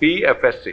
PFSA,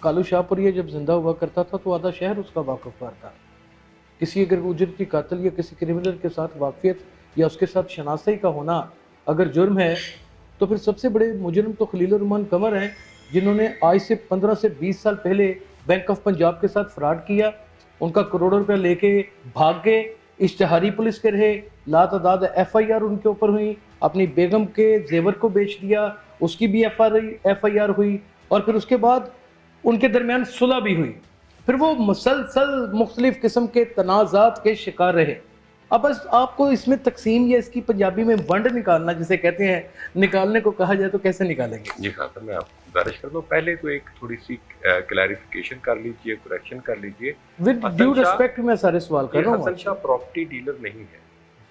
کالو شاہ پر یہ جب زندہ ہوا کرتا تھا تو آدھا شہر اس کا واقف تھا. کسی اگر اجرتی قاتل یا کسی کرمنل کے ساتھ واقفیت یا اس کے ساتھ شناسائی کا ہونا اگر جرم ہے تو پھر سب سے بڑے مجرم تو خلیل الرحمان قمر ہیں، جنہوں نے آج سے 15 سے 20 سال پہلے بینک آف پنجاب کے ساتھ فراڈ کیا، ان کا کروڑوں روپے لے کے بھاگ گئے، اشتہاری پولیس کے رہے، لاتعداد ایف آئی آر ان کے اوپر ہوئی، اپنی بیگم کے زیور کو بیچ دیا، اس کی بھی ایف آئی آر ہوئی، اور پھر اس کے بعد ان کے درمیان صلح بھی ہوئی. پھر وہ مسلسل مختلف قسم کے تنازعات کے شکار رہے. اب بس آپ کو اس میں تقسیم یا اس کی پنجابی میں ونڈ نکالنا جسے کہتے ہیں، نکالنے کو کہا جائے تو کیسے نکالیں گے؟ جی ہاں سر، میں آپ کو گزارش کرتا ہوں پہلے تو ایک تھوڑی سی کلیریفیکیشن کر لیجئے، کریکشن کر لیجئے. ود ڈیو ریسپیکٹ میں سارے سوال کر رہا ہوں. حسن شاہ پراپرٹی ڈیلر نہیں ہے،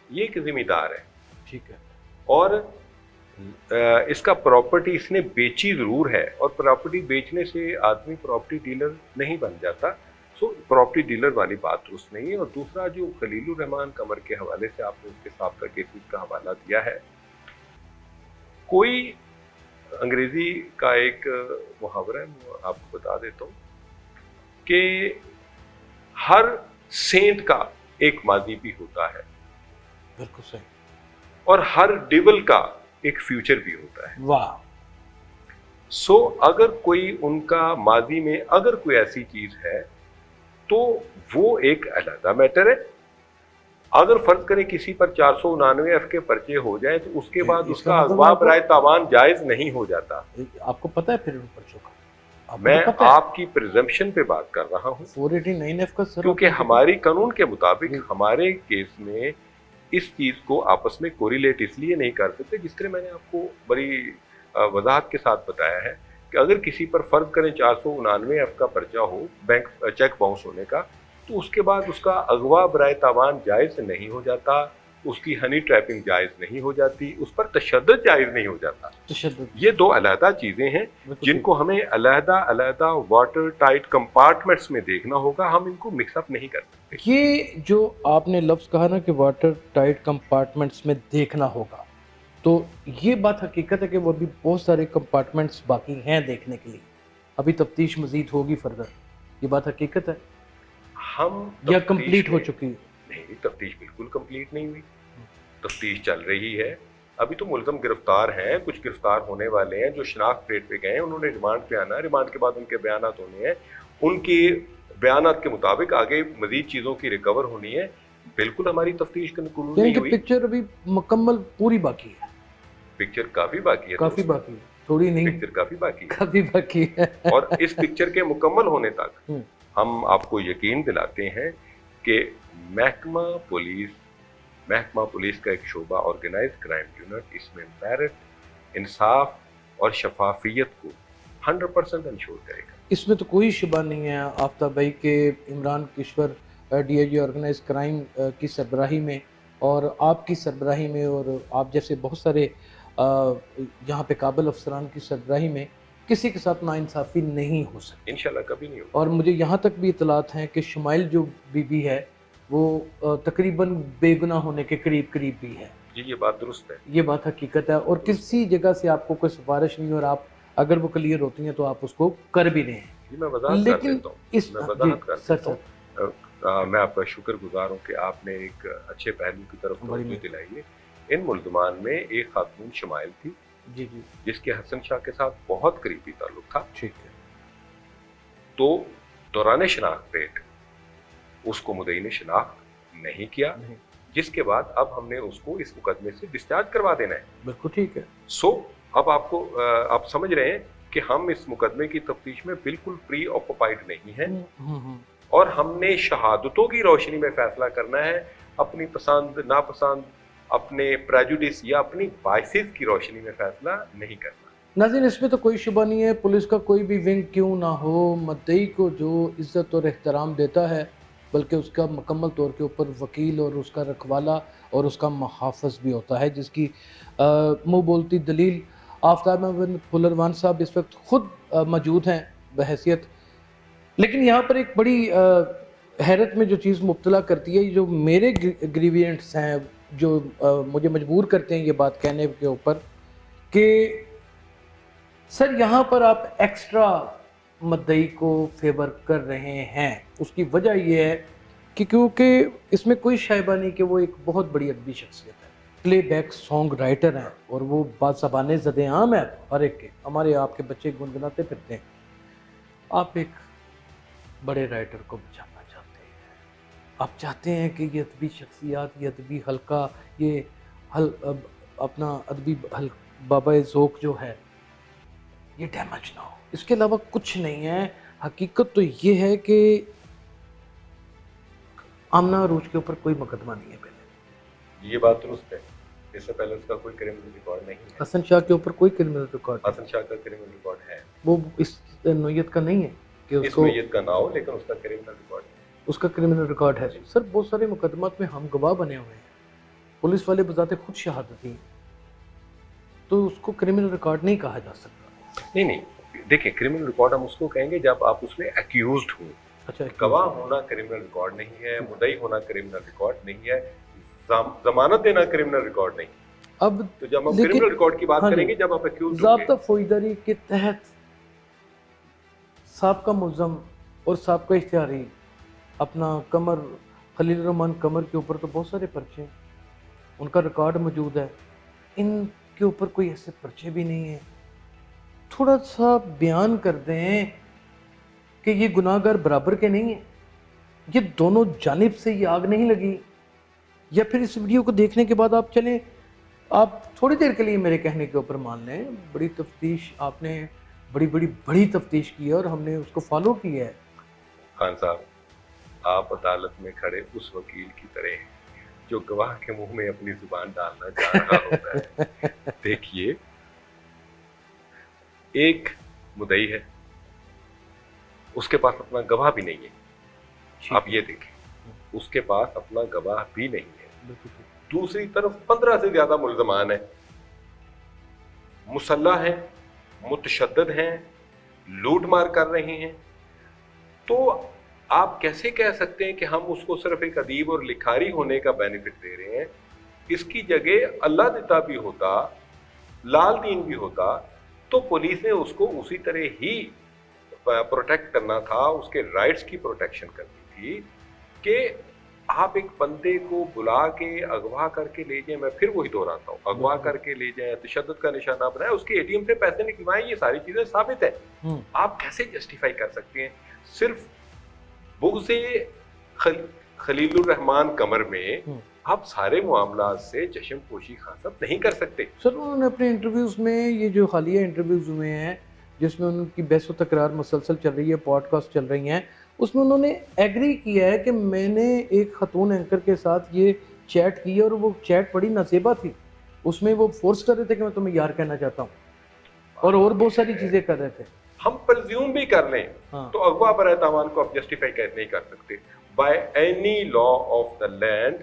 یہ ایک ذمہ دار ہے. ٹھیک ہے. اور اس کا پراپرٹی اس نے بیچی ضرور ہے، اور پراپرٹی بیچنے سے آدمی پراپرٹی ڈیلر نہیں بن جاتا. سو پراپرٹی ڈیلر والی بات درست نہیں ہے. اور دوسرا جو خلیل الرحمان قمر کے حوالے سے آپ نے اس کے سابقہ کیسز کا حوالہ دیا ہے، کوئی انگریزی کا ایک محاورہ ہے، میں آپ کو بتا دیتا ہوں کہ ہر سینٹ کا ایک ماضی بھی ہوتا ہے، بالکل صحیح، اور ہر ڈیول کا ایک فیوچر بھی ہوتا ہے. واہ. سو اگر کوئی ان کا ماضی میں اگر کوئی ایسی چیز ہے تو وہ ایک علیحدہ میٹر ہے. اگر فرض کریں کسی پر 499 ایف کے پرچے ہو جائیں تو اس کے بعد اس کا اغوا برائے تاوان جائز نہیں ہو جاتا. آپ کو پتہ ہے پھر ان پرچوں کا؟ میں آپ کی پرزمپشن پہ بات کر رہا ہوں 489 ایف کا سر، کیونکہ ہماری قانون کے مطابق ہمارے کیس میں اس چیز کو آپس میں کوریلیٹ اس لیے نہیں کر سکتے. جس طرح میں نے آپ کو بڑی وضاحت کے ساتھ بتایا ہے کہ اگر کسی پر فرض کریں 499 ایف کا پرچہ ہو بینک چیک باؤنس ہونے کا، تو اس کے بعد اس کا اغوا برائے تاوان جائز نہیں ہو جاتا، اس کی ہنی ٹریپنگ جائز نہیں ہو جاتی، اس پر تشدد جائز نہیں ہو جاتا. یہ دو علیحدہ چیزیں ہیں جن کو ہمیں علیحدہ علیحدہ واٹر ٹائٹ کمپارٹمنٹس میں دیکھنا ہوگا. ہم ان کو مکس اپ نہیں کر سکتے. یہ جو آپ نے لفظ کہا نا کہ واٹر ٹائٹ کمپارٹمنٹس میں دیکھنا ہوگا، تو یہ بات حقیقت ہے کہ وہ بھی بہت سارے کمپارٹمنٹس باقی ہیں دیکھنے کے لیے، ابھی تفتیش مزید ہوگی فردر. یہ بات حقیقت ہے ہم یا کمپلیٹ ہو چکی ہے؟ نہیں، تفتیش بالکل کمپلیٹ نہیں ہوئی، تفتیش چل رہی ہے. ابھی تو ملزم گرفتار ہیں، کچھ گرفتار ہونے والے ہیں جو شناخت ریٹ پہ گئے ہیں، انہوں نے ریمانڈ پہ آنا ہے، ریمانڈ کے بعد ان کے بیانات ہونے ہیں، ان کے بیانات کے مطابق آگے مزید چیزوں کی ریکور ہونی ہے. بالکل ہماری تفتیش کنکلوڈ نہیں ہوئی. پکچر ابھی مکمل پوری باقی ہے. پکچر کافی باقی ہے، کافی باقی ہے، تھوڑی نہیں، پکچر کافی باقی ہے، کافی باقی ہے. اور اس پکچر کے مکمل ہونے تک ہم آپ کو یقین دلاتے ہیں کہ محکمہ پولیس کا ایک شعبہ آرگنائز کرائم یونٹ اس میں میرٹ، انصاف اور شفافیت کو 100% انشور کرے گا. اس میں تو کوئی شبہ نہیں ہے آفتاب بھائی کہ Imran Kishwar D I G organised crime کی سربراہی میں اور آپ کی سربراہی میں اور آپ جیسے بہت سارے یہاں پہ قابل افسران کی سربراہی میں کسی کے ساتھ ناانصافی نہیں ہو سکتی، انشاءاللہ کبھی نہیں ہوگا. اور مجھے یہاں تک بھی اطلاعات ہیں کہ شمائل جو بی بی ہے وہ تقریباً بے گناہ ہونے کے قریب بھی ہے. جی یہ بات درست ہے، یہ بات حقیقت ہے، اور کسی جگہ سے آپ کو کوئی سفارش نہیں، اور آپ اگر وہ کلیئر ہوتی ہیں تو آپ اس کو کر بھی رہے ہیں. جی میں وضاحت کر دیتا ہوں، میں آپ کا شکر گزار ہوں کہ آپ نے ایک اچھے پہلو کی طرف توجہ دلائی ہے. ان ملزمان میں ایک خاتون شمائل تھی جس کے حسن شاہ کے ساتھ بہت قریبی تعلق تھا. ٹھیک ہے. تو دوران شناخت ریٹ اس کو مدعی نے شناخت نہیں کیا، جس کے بعد اب ہم نے اس کو اس مقدمے سے ڈسچارج کروا دینا ہے. بالکل ٹھیک ہے. سو اب آپ سمجھ رہے ہیں کہ ہم اس مقدمے کی تفتیش میں بالکل پری آکوپائڈ نہیں ہیں، اور ہم نے شہادتوں کی روشنی میں فیصلہ کرنا ہے، اپنی پسند ناپسند، اپنے پریجوڈس یا اپنی بائسز کی روشنی میں فیصلہ نہیں کرنا. ناظرین اس میں تو کوئی شبہ نہیں ہے، پولیس کا کوئی بھی ونگ کیوں نہ ہو، مدعی کو جو عزت اور احترام دیتا ہے بلکہ اس کا مکمل طور کے اوپر وکیل اور اس کا رکھوالا اور اس کا محافظ بھی ہوتا ہے، جس کی منہ بولتی دلیل آفتاب بن پھلروان صاحب اس وقت خود موجود ہیں بحیثیت. لیکن یہاں پر ایک بڑی حیرت میں جو چیز مبتلا کرتی ہے، جو میرے گریوینٹس ہیں جو مجھے مجبور کرتے ہیں یہ بات کہنے کے اوپر کہ سر یہاں پر آپ ایکسٹرا مدعی کو فیور کر رہے ہیں. اس کی وجہ یہ ہے کہ کیونکہ اس میں کوئی شائبہ نہیں کہ وہ ایک بہت بڑی ادبی شخصیت ہے, پلے بیک سانگ رائٹر ہیں, اور وہ بات زبانیں زد عام ہے ہر ایک کے. ہمارے آپ کے بچے گنگناتے پھرتے ہیں. آپ ایک بڑے رائٹر کو بچانا چاہتے ہیں, آپ چاہتے ہیں کہ یہ ادبی شخصیات, یہ ادبی حلقہ, یہ اپنا ادبی بابا ذوق جو ہے یہ ڈیمیج نہ ہو. اس کے علاوہ کچھ نہیں ہے. حقیقت تو یہ ہے کہ آمنہ عروج کے اوپر کوئی مقدمہ نہیں ہے. پہلے یہ بات درست ہے, اس سے پہلے اس کا کوئی کرمنل ریکارڈ نہیں ہے. حسن شاہ کے اوپر کوئی کرمنل ریکارڈ, حسن شاہ کا کرمنل ریکارڈ ہے, وہ اس نوعیت کا نہیں ہے کہ اس اس کو نوعیت کا نہ ہو, لیکن اس کا کرمنل ریکارڈ ہے. اس کا کرمنل ریکارڈ ہے. سر بہت سارے مقدمات میں ہم گواہ بنے ہوئے ہیں, پولیس والے بذات خود شہادت دی, تو اس کو کرمنل ریکارڈ نہیں کہا جا سکتا. نہیں, دیکھیں کرمنل ریکارڈ ہم اس کو کہیں گے جب آپ اس میں ایکیوزڈ ہوں. اچھا, گواہ ہونا کرمنل ریکارڈ نہیں ہے, مدعی ہونا کرمنل ریکارڈ نہیں ہے, ضمانت دینا کرمنل ریکارڈ نہیں. اب تو جب ہم کرمنل ریکارڈ کی بات کریں گے جب آپ ایکیوزڈ ہوں گے, ضابطہ فوجداری کے تحت سابقہ ملزم اور سابقہ اشتہاری اپنا قمر, خلیل الرحمان قمر کے اوپر تو بہت سارے پرچے ہیں, ان کا ریکارڈ موجود ہے. ان کے اوپر کوئی ایسے پرچے بھی نہیں ہیں. تھوڑا سا بیان کر دیں کہ یہ گناہ گار برابر کے نہیں ہیں, یہ دونوں جانب سے یہ آگ نہیں لگی. یا پھر اس ویڈیو کو دیکھنے کے بعد آپ چلیں, آپ تھوڑی دیر کے لیے میرے کہنے کے اوپر مان لیں, بڑی تفتیش آپ نے بڑی تفتیش کی ہے اور ہم نے اس کو فالو کیا ہے. خان صاحب, آپ عدالت میں کھڑے اس وکیل کی طرح ہیں جو گواہ کے منہ میں اپنی زبان ڈالنا چاہ رہا ہوتا ہے. دیکھیے, ایک مدعی ہے, اس کے پاس اپنا گواہ بھی نہیں ہے. آپ یہ دیکھیں, اس کے پاس اپنا گواہ بھی نہیں ہے. دوسری طرف 15 سے زیادہ ملزمان ہیں, مسلح ہیں, متشدد ہیں, لوٹ مار کر رہے ہیں. تو آپ کیسے کہہ سکتے ہیں کہ ہم اس کو صرف ایک ادیب اور لکھاری ہونے کا بینیفٹ دے رہے ہیں؟ اس کی جگہ اللہ دیتا بھی ہوتا, لال دین بھی ہوتا, تو پولیس نے اس کو اسی طرح ہی پروٹیکٹ کرنا تھا, اس کے رائٹس کی پروٹیکشن کرنی تھی. کہ آپ ایک بندے کو بلا کے اغوا کر کے لے جائیں, میں پھر وہی دہراتا ہوں, اغوا کر کے لے جائیں, تشدد کا نشانہ بنائیں, اس کے اے ٹی ایم سے پیسے نکلوائیں, یہ ساری چیزیں ثابت ہیں. آپ کیسے جسٹیفائی کر سکتے ہیں صرف بغض خلیل الرحمان قمر میں آپ سارے معاملات سے چشم پوشی خان صاحب نہیں کر سکتے؟ سر انہوں نے اپنے انٹرویوز میں, یہ جو حالیہ انٹرویوز ہوئے ہیں جس میں ان کی بحث و تکرار مسلسل چل رہی ہے, پوڈ کاسٹ چل رہی ہیں, اس میں انہوں نے ایگری کیا ہے کہ میں نے ایک خاتون اینکر کے ساتھ یہ چیٹ کی ہے اور وہ چیٹ بڑی نازیبہ تھی. اس میں وہ فورس کر رہے تھے کہ میں تمہیں یار کہنا چاہتا ہوں, اور بہت ساری چیزیں کر رہے تھے. ہم پرزیوم بھی کر لیں تو اغوا برائے تاوان کو آپ جسٹیفائی نہیں کر سکتے by any law of the land,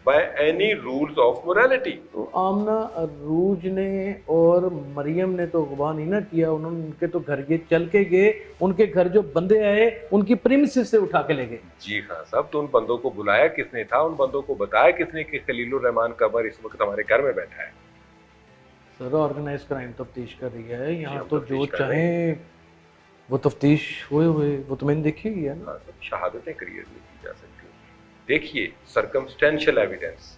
by any rules of morality. تو آمنہ عروج نے اور مریم نے تو اغوا نہیں نہ کیا, انہوں نے ان کے تو گھر یہ چل کے گئے, ان کے گھر جو بندے آئے ان کی پریمیسز سے اٹھا کے لے گئے. جی ہاں صاحب, تو ان بندوں کو بلایا کس نے تھا, ان بندوں کو بتایا کس نے کہ خلیل الرحمان قمر اس وقت ہمارے گھر میں بیٹھا ہے؟ سر آرگنائز کرائم تفتیش کر رہی ہے یہاں, تو جو چاہیں وہ تفتیش ہوئے وہ تو میں نے دیکھی ہوئی ہے نا. شہادتیں کلیئر نہیں کی جا سکتی. دیکھیے سرکمسٹینشل ایویڈنس,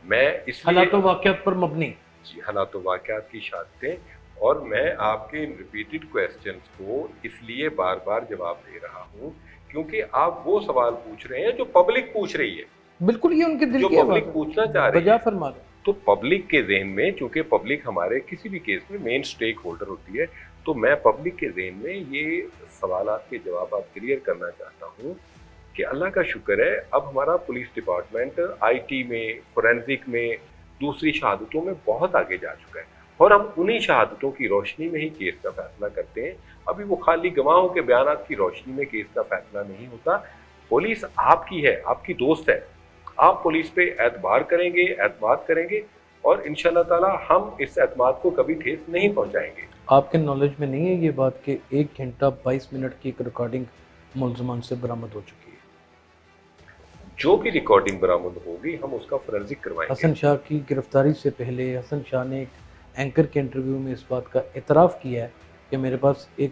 میں اس حالات و واقعات پر مبنی, جی حالات و واقعات کی شہادتیں, اور میں آپ کے ریپیٹڈ کویسچنز کو اس لیے بار بار جواب دے رہا ہوں کیونکہ آپ وہ سوال پوچھ رہے ہیں جو پبلک پوچھ رہی ہے. بالکل یہ ان کے دل جو کی پبلک پوچھنا چاہ رہی بجا ہے, فرما رہے. تو پبلک کے ذہن میں, چونکہ پبلک ہمارے کسی بھی کیس میں مین سٹیک ہولڈر ہوتی ہے, تو میں پبلک کے ذہن میں یہ سوالات کے جوابات کلیئر کرنا چاہتا ہوں کہ اللہ کا شکر ہے اب ہمارا پولیس ڈپارٹمنٹ آئی ٹی میں, فورینزک میں, دوسری شہادتوں میں بہت آگے جا چکا ہے, اور ہم انہی شہادتوں کی روشنی میں ہی کیس کا فیصلہ کرتے ہیں. ابھی وہ خالی گواہوں کے بیانات کی روشنی میں کیس کا فیصلہ نہیں ہوتا. پولیس آپ کی ہے, آپ کی دوست ہے, آپ پولیس پہ اعتبار کریں گے, اعتماد کریں گے, اور انشاءاللہ تعالی ہم اس اعتماد کو کبھی ٹھیس نہیں پہنچائیں گے. آپ کے نالج میں نہیں ہے یہ بات کہ 1 گھنٹہ 22 منٹ کی ایک ریکارڈنگ ملزمان سے برآمد ہو چکی ہے؟ جو بھی ریکارڈنگ برآمد ہوگی ہم اس کا فورینزک کروائیں گے. حسن شاہ کی گرفتاری سے پہلے حسن شاہ نے ایک اینکر کے انٹرویو میں اس بات کا اعتراف کیا ہے کہ میرے پاس ایک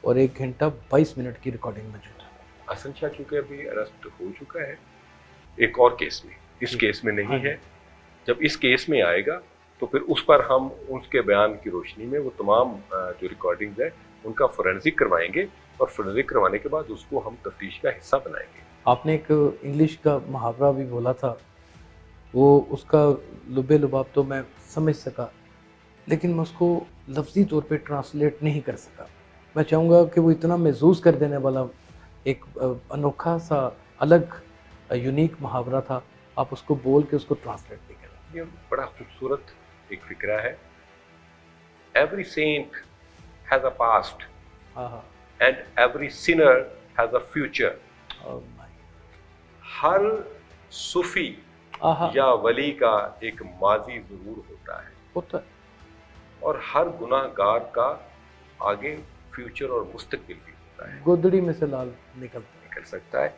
اور 1 گھنٹہ 22 منٹ کی ریکارڈنگ موجود ہے. حسن شاہ چونکہ ابھی اریسٹ ہو چکا ہے ایک اور کیس میں، اس کیس میں نہیں ہے. جب اس کیس میں آئے گا تو پھر اس پر ہم اس کے بیان کی روشنی میں وہ تمام جو ریکارڈنگز ہیں ان کا فورینسک کروائیں گے، اور فورینسک کروانے کے بعد اس کو ہم تفتیش کا حصہ بنائیں گے. آپ نے ایک انگلش کا محاورہ بھی بولا تھا، وہ اس کا لب لباب تو میں سمجھ سکا، لیکن میں اس کو لفظی طور پہ ٹرانسلیٹ نہیں کر سکا. میں چاہوں گا کہ وہ اتنا محظوظ کر دینے والا ایک انوکھا سا الگ یونیک محاورہ تھا، آپ اس کو بول کے اس کو ٹرانسلیٹ بھی کریں. یہ بڑا خوبصورت ایک فکرہ ہے. Every saint has a past and every sinner has a future. ہر صوفی یا ولی کا ایک ماضی ضرور ہوتا ہے اور ہر گناہ گار کا آگے فیوچر اور مستقبل بھی ہوتا ہے. گودڑی میں سے لال نکل سکتا ہے.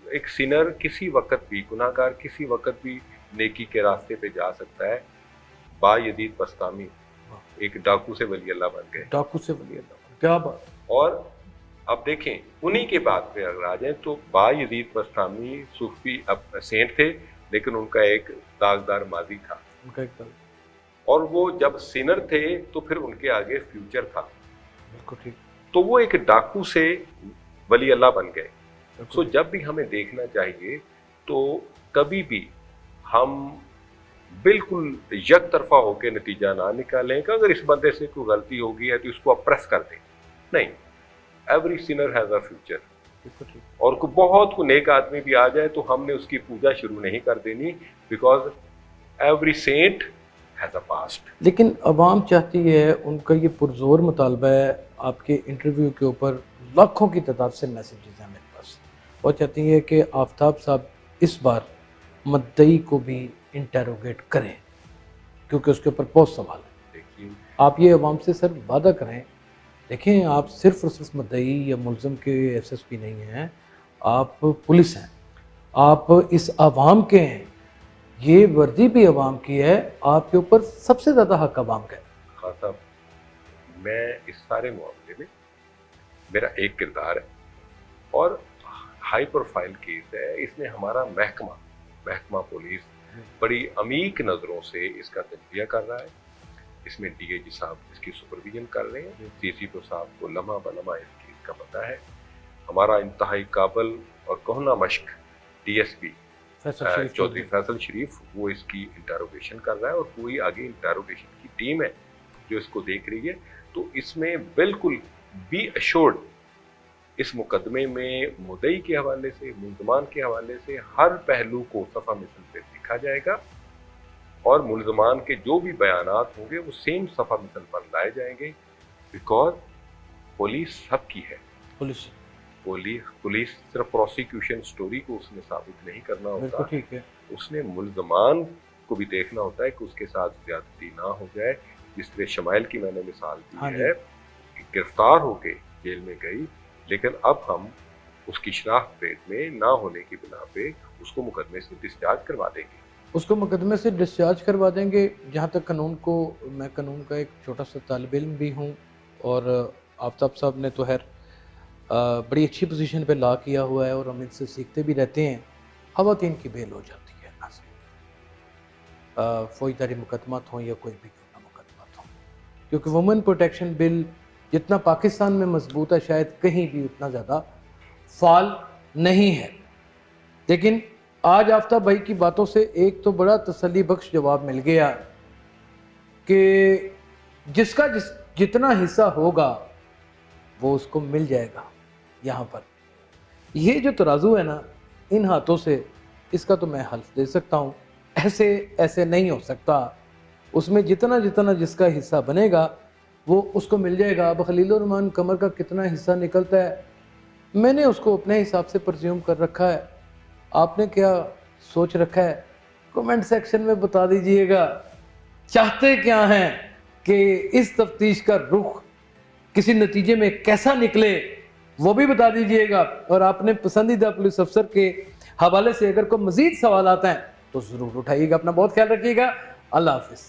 ایک سینر کسی وقت بھی، گناہ گار کسی وقت بھی نیکی کے راستے پہ جا سکتا ہے. با یزید بستامی ایک ڈاکو سے ولی اللہ بن گئے. ڈاکو سے ولی اللہ، کیا بات. اور اب دیکھیں انہی کے بعد پہ اگر آ جائیں تو با یزید بستامی صوفی سینٹ تھے، لیکن ان کا ایک داغدار ماضی تھا. ان کا ایک اور وہ جب سینر تھے تو پھر ان کے آگے فیوچر تھا. بالکل ٹھیک. تو وہ ایک ڈاکو سے ولی اللہ بن گئے. سو جب بھی ہمیں دیکھنا چاہیے تو کبھی بھی ہم بالکل یک طرفہ ہو کے نتیجہ نہ نکالیں کہ اگر اس بندے سے کوئی غلطی ہوگی ہے تو اس کو اپریس کر دیں. نہیں، every sinner has a future. اور کوئی بہت کوئی نیک آدمی بھی آ جائے تو ہم نے اس کی پوجا شروع نہیں کر دینی، because every saint has a past. لیکن عوام چاہتی ہے، ان کا یہ پرزور مطالبہ ہے، آپ کے انٹرویو کے اوپر لاکھوں کی تعداد سے میسیجز ہیں میرے پاس، اور چاہتی ہے کہ آفتاب صاحب اس بار مدعی کو بھی انٹیروگیٹ کریں کیونکہ اس کے اوپر بہت سوال ہے. دیکھیے آپ یہ عوام سے سر وعدہ کریں. دیکھیں آپ صرف اور صرف مدعی یا ملزم کے ایس ایس پی نہیں ہیں، آپ پولیس ہیں، آپ اس عوام کے ہیں، یہ وردی بھی عوام کی ہے، آپ کے اوپر سب سے زیادہ حق عوام کا ہے. خان صاحب، میں اس سارے معاملے میں میرا ایک کردار ہے اور ہائی پروفائل کیس ہے. اس میں ہمارا محکمہ پولیس بڑی عمیق نظروں سے اس کا تجزیہ کر رہا ہے. اس میں ڈی اے جی صاحب اس کی سپرویژن کر رہے ہیں. سی سی پی صاحب کو لمحہ بلمحہ اس کیس کا پتہ ہے. ہمارا انتہائی قابل اور کہنا مشق D S P Chaudhry Faisal Sharif وہ اس کی انٹیروگیشن کر رہا ہے، اور پوری آگے انٹیروگیشن کی ٹیم ہے جو اس کو دیکھ رہی ہے. تو اس میں بالکل بی ایشورڈ اس مقدمے میں مدعی کے حوالے سے، ملزمان کے حوالے سے ہر پہلو کو صفحہ مثل پہ لکھا جائے گا، اور ملزمان کے جو بھی بیانات ہوں گے وہ سیم صفحہ مثل پر لائے جائیں گے. بیکاز پولیس سب کی ہے. پولیس صرف پروسیکیوشن سٹوری کو اس نے ثابت نہیں کرنا ہوتا، اس نے ملزمان کو بھی دیکھنا ہوتا ہے کہ اس کے ساتھ زیادتی نہ ہو جائے. جس طرح شمائل کی میں نے مثال دی ہے کہ گرفتار ہو کے جیل میں گئی، لیکن اب ہم اس کی شناخت پیٹ میں نہ ہونے کی بنا پہ اس کو مقدمے سے ڈسچارج کروا دیں گے. اس کو مقدمے سے ڈسچارج کروا دیں گے. جہاں تک قانون کو، میں قانون کا ایک چھوٹا سا طالب علم بھی ہوں، اور آفتاب صاحب نے تو بڑی اچھی پوزیشن پہ لا کیا ہوا ہے اور ہم ان سے سیکھتے بھی رہتے ہیں. خواتین کی بیل ہو جاتی ہے فوجداری مقدمات ہوں یا کوئی بھی مقدمات ہوں، کیونکہ وومن پروٹیکشن بل جتنا پاکستان میں مضبوط ہے شاید کہیں بھی اتنا زیادہ فعال نہیں ہے. لیکن آج آفتاب بھائی کی باتوں سے ایک تو بڑا تسلی بخش جواب مل گیا کہ جس کا جتنا حصہ ہوگا وہ اس کو مل جائے گا. یہاں پر یہ جو ترازو ہے نا ان ہاتھوں سے، اس کا تو میں حلف دے سکتا ہوں ایسے نہیں ہو سکتا. اس میں جتنا جس کا حصہ بنے گا وہ اس کو مل جائے گا. اب خلیل الرحمان قمر کا کتنا حصہ نکلتا ہے میں نے اس کو اپنے حساب سے پرزیوم کر رکھا ہے. آپ نے کیا سوچ رکھا ہے کمنٹ سیکشن میں بتا دیجئے گا. چاہتے کیا ہیں کہ اس تفتیش کا رخ کسی نتیجے میں کیسا نکلے وہ بھی بتا دیجئے گا. اور آپ نے پسندیدہ پولیس افسر کے حوالے سے اگر کوئی مزید سوالات ہیں تو ضرور اٹھائیے گا. اپنا بہت خیال رکھیے گا. اللہ حافظ.